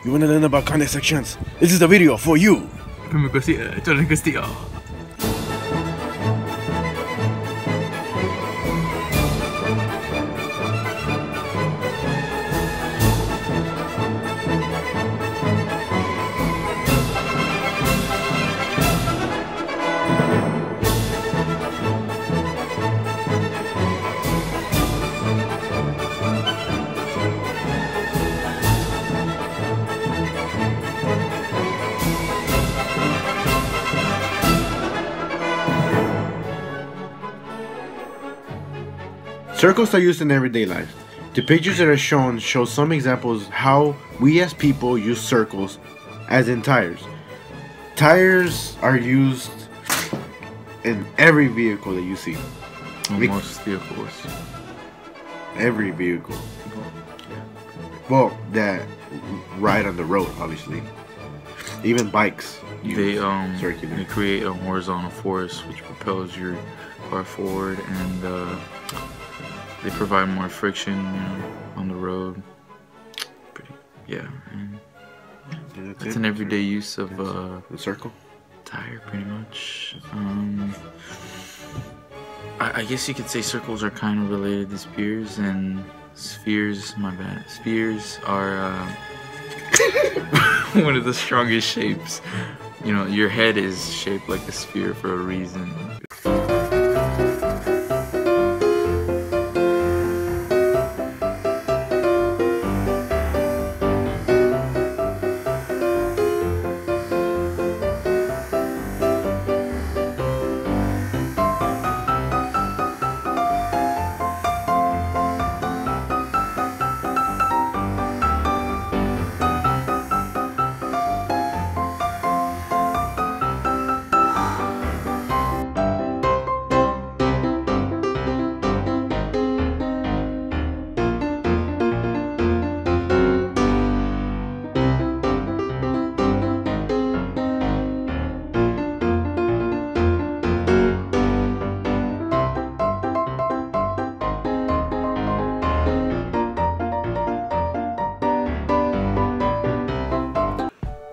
You wanna learn about conic sections? This is the video for you. Circles are used in everyday life. The pictures that are shown show some examples how we as people use circles, as in tires. Tires are used in every vehicle that you see. Most vehicles. Every vehicle. Well, that ride on the road, obviously. Even bikes. They create a horizontal force which propels your car forward, and they provide more friction, on the road. It's an everyday use of the circle tire, pretty much. I guess you could say circles are kind of related to spheres, and spheres. My bad. Spheres are one of the strongest shapes. Your head is shaped like a sphere for a reason.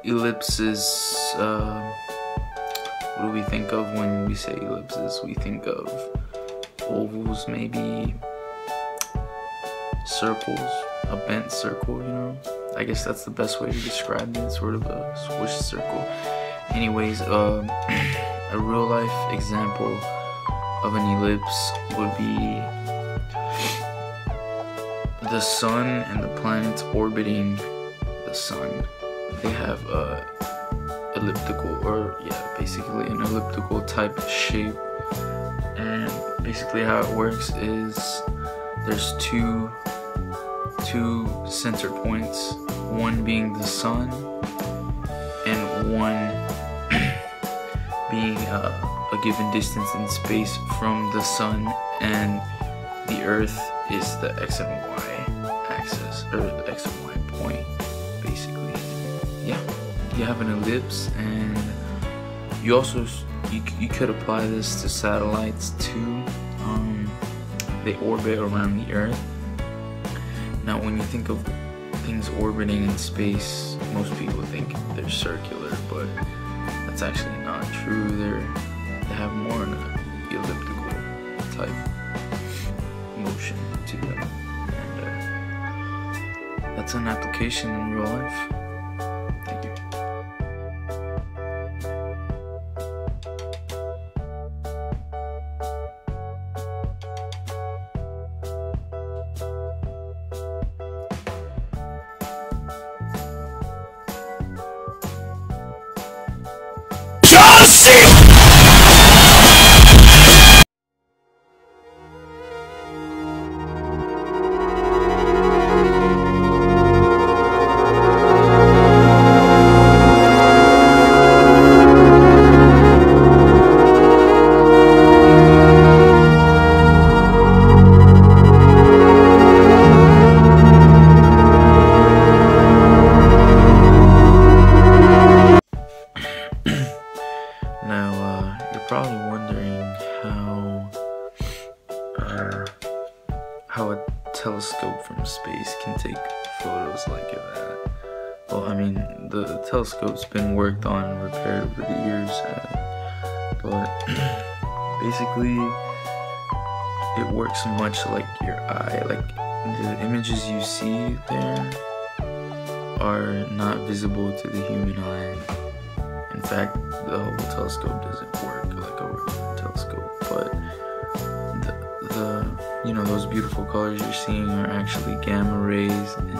Ellipses, what do we think of when we say ellipses? We think of ovals, maybe circles, a bent circle, I guess that's the best way to describe it, sort of a squish circle. Anyways, a real life example of an ellipse would be the sun and the planets orbiting the sun. They have basically an elliptical type shape, and basically how it works is there's two center points, one being the sun and one being a given distance in space from the sun, and the earth is the x and y axis, or the x and y point, basically. Yeah, you have an ellipse, and you also you could apply this to satellites too. They orbit around the earth. Now when you think of things orbiting in space, most people think they're circular, but that's actually not true. They have more of an elliptical type motion to them, and that's an application in real life. Thank you. Now, Well, I mean, the telescope's been worked on and repaired over the years, but basically it works much like your eye. Like, the images you see there are not visible to the human eye. In fact, the Hubble telescope doesn't work like a regular telescope, but the you know, those beautiful colors you're seeing are actually gamma rays and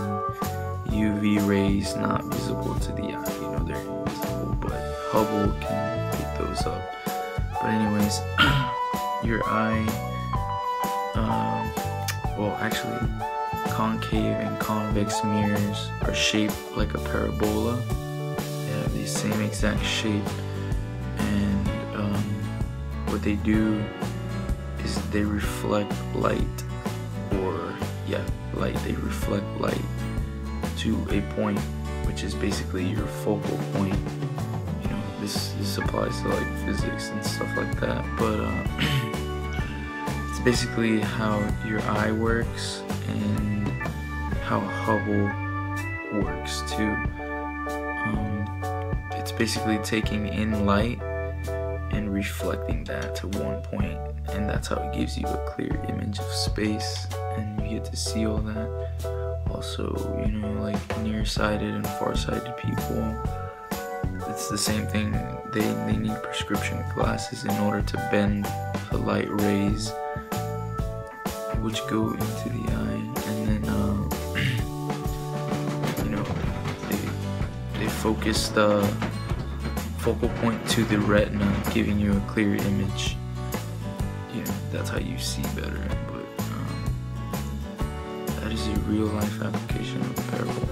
UV rays not visible to the eye. You know, they're invisible, but Hubble can pick those up. But anyways, your eye, well, actually, concave and convex mirrors are shaped like a parabola. They have the same exact shape, and what they do is they reflect light, they reflect light to a point, which is basically your focal point. You know, this applies to like physics and stuff like that, but it's basically how your eye works and how Hubble works too. It's basically taking in light and reflecting that to one point, and that's how it gives you a clear image of space, and you get to see all that. Also, you know, like nearsighted and farsighted people, it's the same thing. They need prescription glasses in order to bend the light rays which go into the eye, and then you know, they focus the focal point to the retina, giving you a clear image. You know, that's how you see better. But that is a real life application of a parable.